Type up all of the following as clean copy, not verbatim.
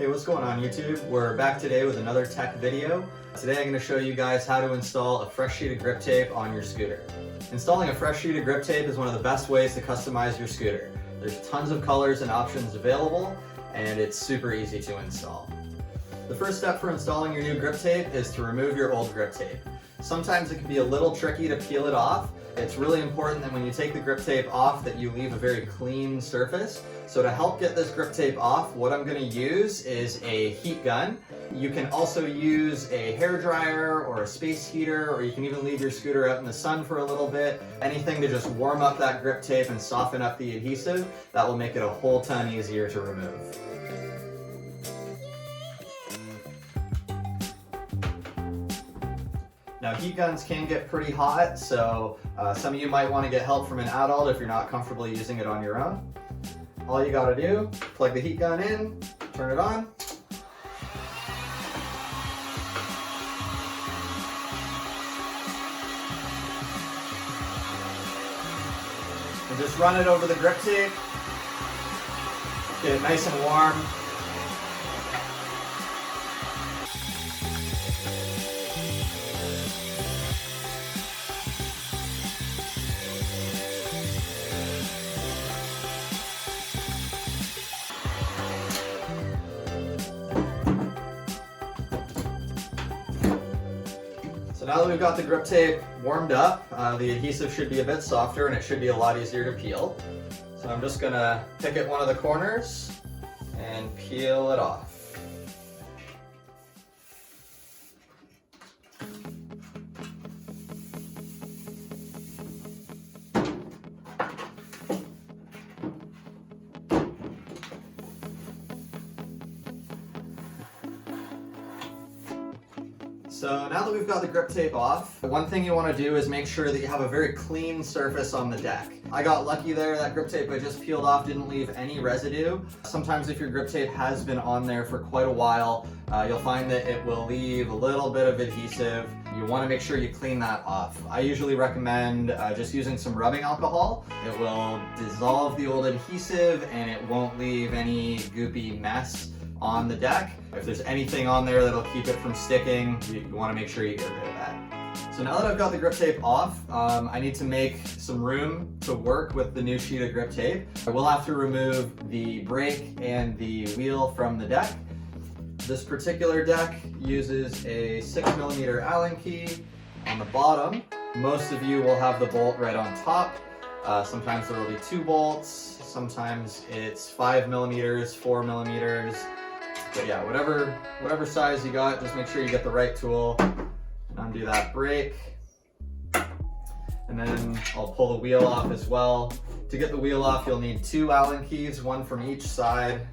Hey, what's going on YouTube? We're back today with another tech video. Today I'm going to show you guys how to install a fresh sheet of grip tape on your scooter. Installing a fresh sheet of grip tape is one of the best ways to customize your scooter. There's tons of colors and options available, and it's super easy to install. The first step for installing your new grip tape is to remove your old grip tape. Sometimes it can be a little tricky to peel it off. It's really important that when you take the grip tape off that you leave a very clean surface. So to help get this grip tape off, what I'm going to use is a heat gun. You can also use a hair dryer or a space heater, or you can even leave your scooter out in the sun for a little bit. Anything to just warm up that grip tape and soften up the adhesive, that will make it a whole ton easier to remove. Now, heat guns can get pretty hot, so some of you might want to get help from an adult if you're not comfortable using it on your own. All you gotta do, plug the heat gun in, turn it on. And just run it over the grip tape. Get it nice and warm. So now that we've got the grip tape warmed up, the adhesive should be a bit softer and it should be a lot easier to peel. So I'm just gonna pick at one of the corners and peel it off. So now that we've got the grip tape off, one thing you want to do is make sure that you have a very clean surface on the deck. I got lucky there, that grip tape I just peeled off didn't leave any residue. Sometimes if your grip tape has been on there for quite a while, you'll find that it will leave a little bit of adhesive. You want to make sure you clean that off. I usually recommend just using some rubbing alcohol. It will dissolve the old adhesive and it won't leave any goopy mess on the deck. If there's anything on there that'll keep it from sticking, you want to make sure you get rid of that. So now that I've got the grip tape off, I need to make some room to work with the new sheet of grip tape. I will have to remove the brake and the wheel from the deck. This particular deck uses a 6mm Allen key on the bottom. Most of you will have the bolt right on top. Sometimes there will be 2 bolts, sometimes it's 5mm, 4mm. But yeah, whatever size you got, just make sure you get the right tool. Undo that brake. And then I'll pull the wheel off as well. To get the wheel off, you'll need 2 Allen keys, one from each side.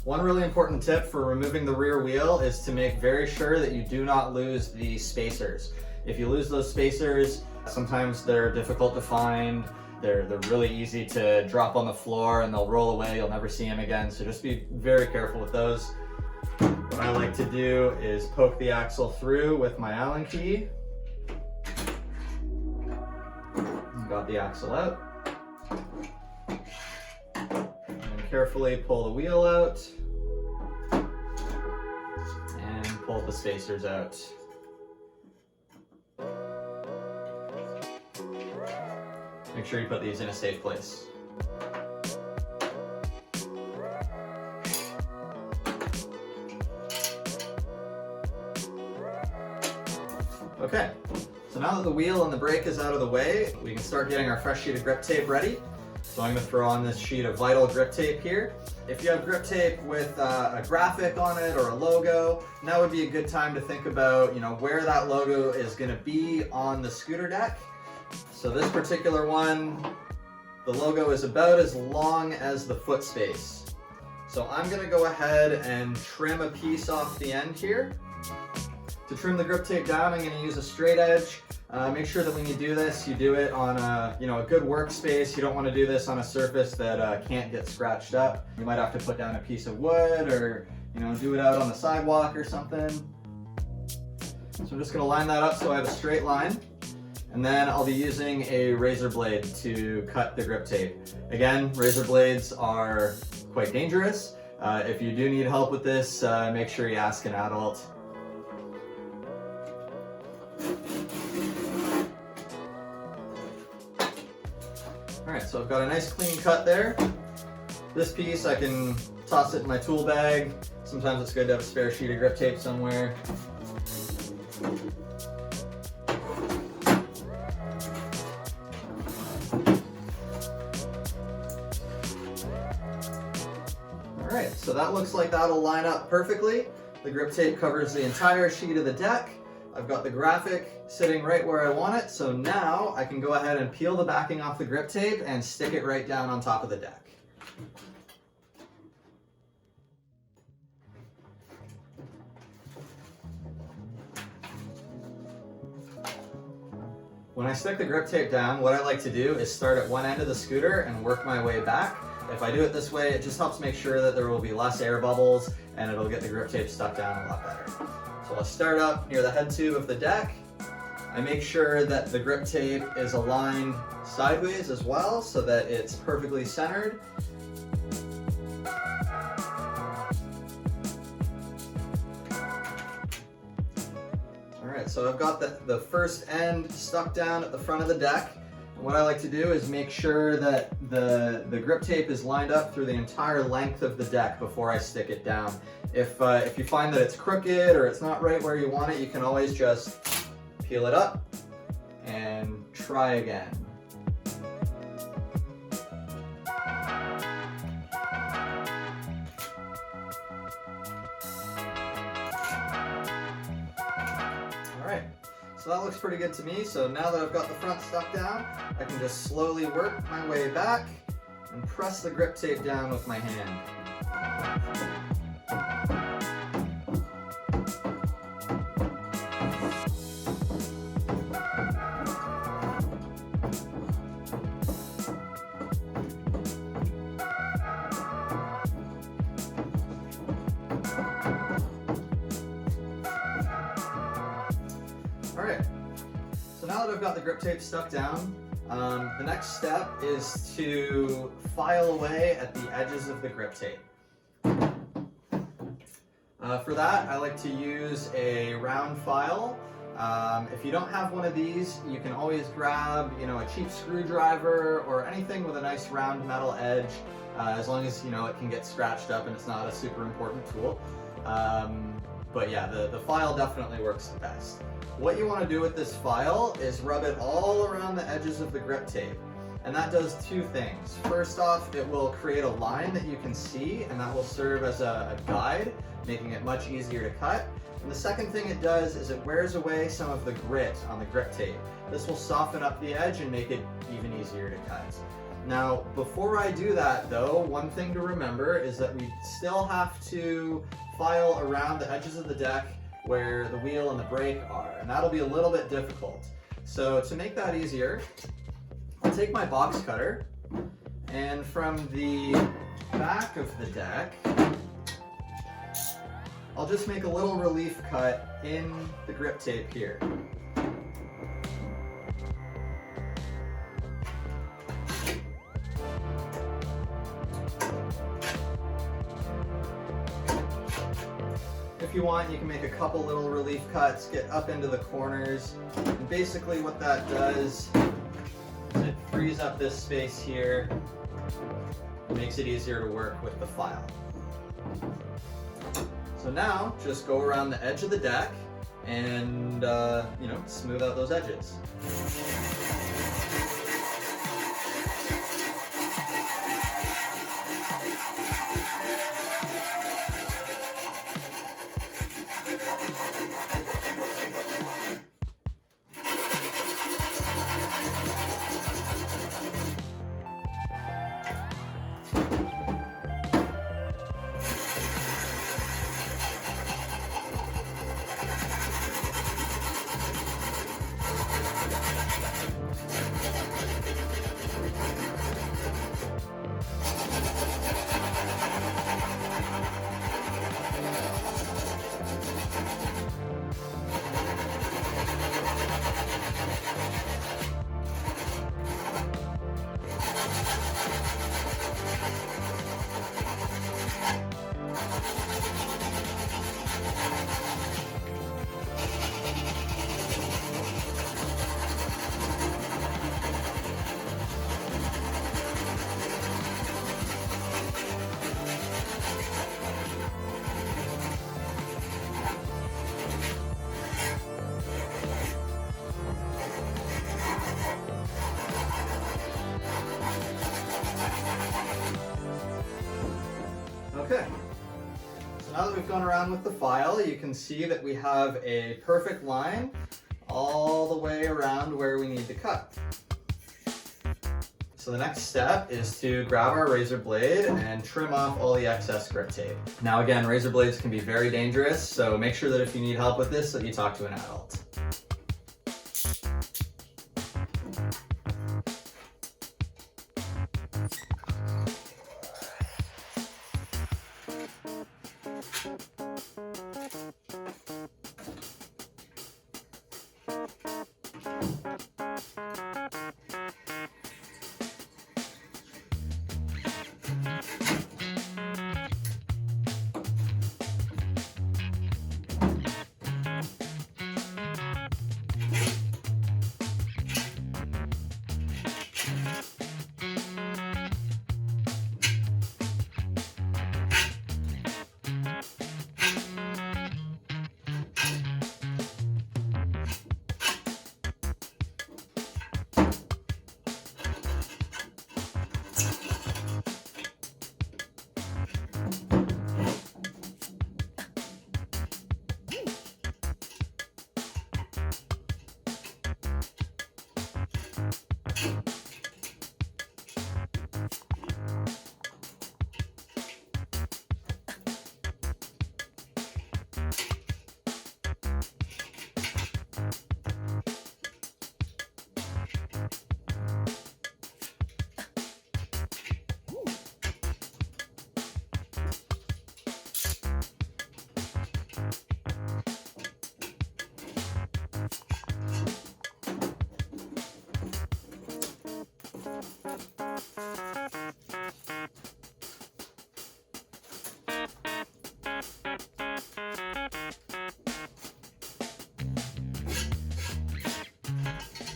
One really important tip for removing the rear wheel is to make very sure that you do not lose the spacers. If you lose those spacers, sometimes they're difficult to find. They're really easy to drop on the floor and they'll roll away. You'll never see them again. So just be very careful with those. What I like to do is poke the axle through with my Allen key. Got the axle out. And carefully pull the wheel out. Pull the spacers out. Make sure you put these in a safe place. Okay, so now that the wheel and the brake is out of the way, we can start getting our fresh sheet of grip tape ready. So I'm going to throw on this sheet of Vital grip tape here. If you have grip tape with a graphic on it or a logo, now would be a good time to think about, where that logo is going to be on the scooter deck. So this particular one, the logo is about as long as the foot space. So I'm going to go ahead and trim a piece off the end here. To trim the grip tape down, I'm going to use a straight edge. Make sure that when you do this, you do it on a good workspace. You don't want to do this on a surface that can't get scratched up. You might have to put down a piece of wood or do it out on the sidewalk or something. So I'm just going to line that up so I have a straight line. And then I'll be using a razor blade to cut the grip tape. Again, razor blades are quite dangerous. If you do need help with this, make sure you ask an adult. Alright, so I've got a nice clean cut there. This piece I can toss it in my tool bag. Sometimes it's good to have a spare sheet of grip tape somewhere. Alright, so that looks like that'll line up perfectly. The grip tape covers the entire sheet of the deck. I've got the graphic sitting right where I want it, so now I can go ahead and peel the backing off the grip tape and stick it right down on top of the deck. When I stick the grip tape down, what I like to do is start at one end of the scooter and work my way back. If I do it this way, it just helps make sure that there will be less air bubbles and it'll get the grip tape stuck down a lot better. So I'll start up near the head tube of the deck. I make sure that the grip tape is aligned sideways as well so that it's perfectly centered. Alright, so I've got the first end stuck down at the front of the deck. And what I like to do is make sure that the grip tape is lined up through the entire length of the deck before I stick it down. If you find that it's crooked or it's not right where you want it, you can always just peel it up and try again. Alright, so that looks pretty good to me. So now that I've got the front stuck down, I can just slowly work my way back and press the grip tape down with my hand. Alright, so now that I've got the grip tape stuck down, the next step is to file away at the edges of the grip tape. For that, I like to use a round file. If you don't have one of these, you can always grab, a cheap screwdriver or anything with a nice round metal edge, as long as, it can get scratched up and it's not a super important tool. But yeah, the file definitely works the best. What you want to do with this file is rub it all around the edges of the grip tape. And that does two things. First off, it will create a line that you can see, and that will serve as a guide, making it much easier to cut. And the second thing it does is it wears away some of the grit on the grip tape. This will soften up the edge and make it even easier to cut. Now, before I do that though, one thing to remember is that we still have to file around the edges of the deck where the wheel and the brake are, and that'll be a little bit difficult. So to make that easier, I'll take my box cutter, and from the back of the deck, I'll just make a little relief cut in the grip tape here. If you want, you can make a couple little relief cuts, get up into the corners, and basically what that does is it frees up this space here, makes it easier to work with the file. So now, just go around the edge of the deck and, smooth out those edges. now that we've gone around with the file, you can see that we have a perfect line all the way around where we need to cut. So the next step is to grab our razor blade and trim off all the excess grip tape. Now again, razor blades can be very dangerous, so make sure that if you need help with this, that you talk to an adult.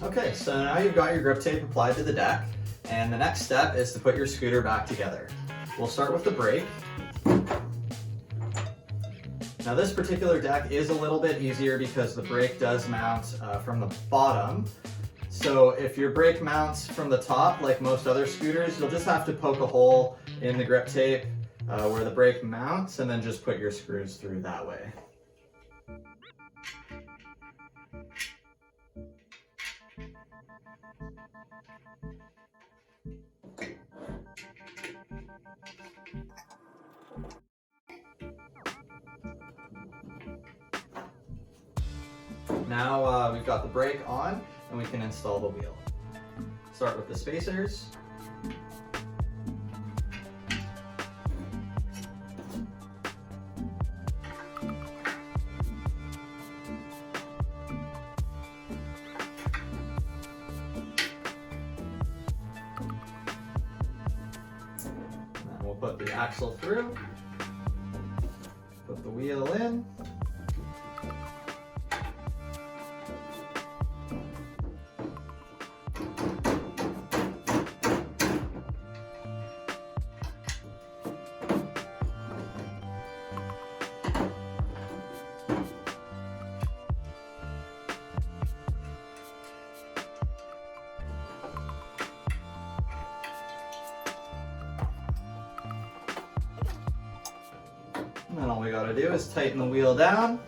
Okay, so now you've got your grip tape applied to the deck, and the next step is to put your scooter back together. We'll start with the brake. Now this particular deck is a little bit easier because the brake does mount from the bottom. So if your brake mounts from the top, like most other scooters, you'll just have to poke a hole in the grip tape where the brake mounts and then just put your screws through that way. Now we've got the brake on and we can install the wheel. Start with the spacers. And we'll put the axle through, put the wheel in. And then all we gotta do is tighten the wheel down.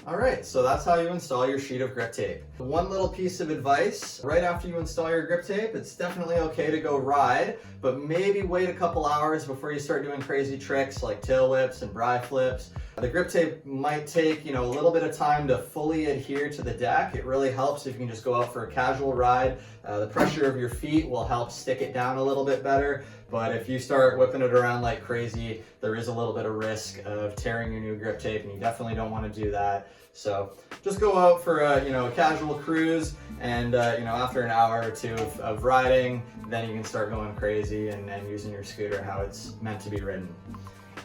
Alright, so that's how you install your sheet of grip tape. One little piece of advice, right after you install your grip tape, it's definitely okay to go ride, but maybe wait a couple hours before you start doing crazy tricks like tail whips and bri flips. The grip tape might take, a little bit of time to fully adhere to the deck. It really helps if you can just go out for a casual ride. The pressure of your feet will help stick it down a little bit better, but if you start whipping it around like crazy, there is a little bit of risk of tearing your new grip tape, and you definitely don't want to do that. So just go out for a casual cruise, and after an hour or two of riding, then you can start going crazy and using your scooter how it's meant to be ridden.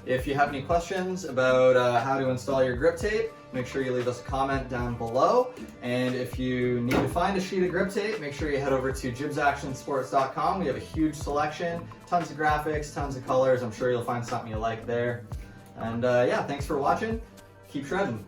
If you have any questions about how to install your grip tape, make sure you leave us a comment down below. And if you need to find a sheet of grip tape, make sure you head over to jibsactionsports.com. We have a huge selection, tons of graphics, tons of colors. I'm sure you'll find something you like there. And yeah, thanks for watching. Keep shredding.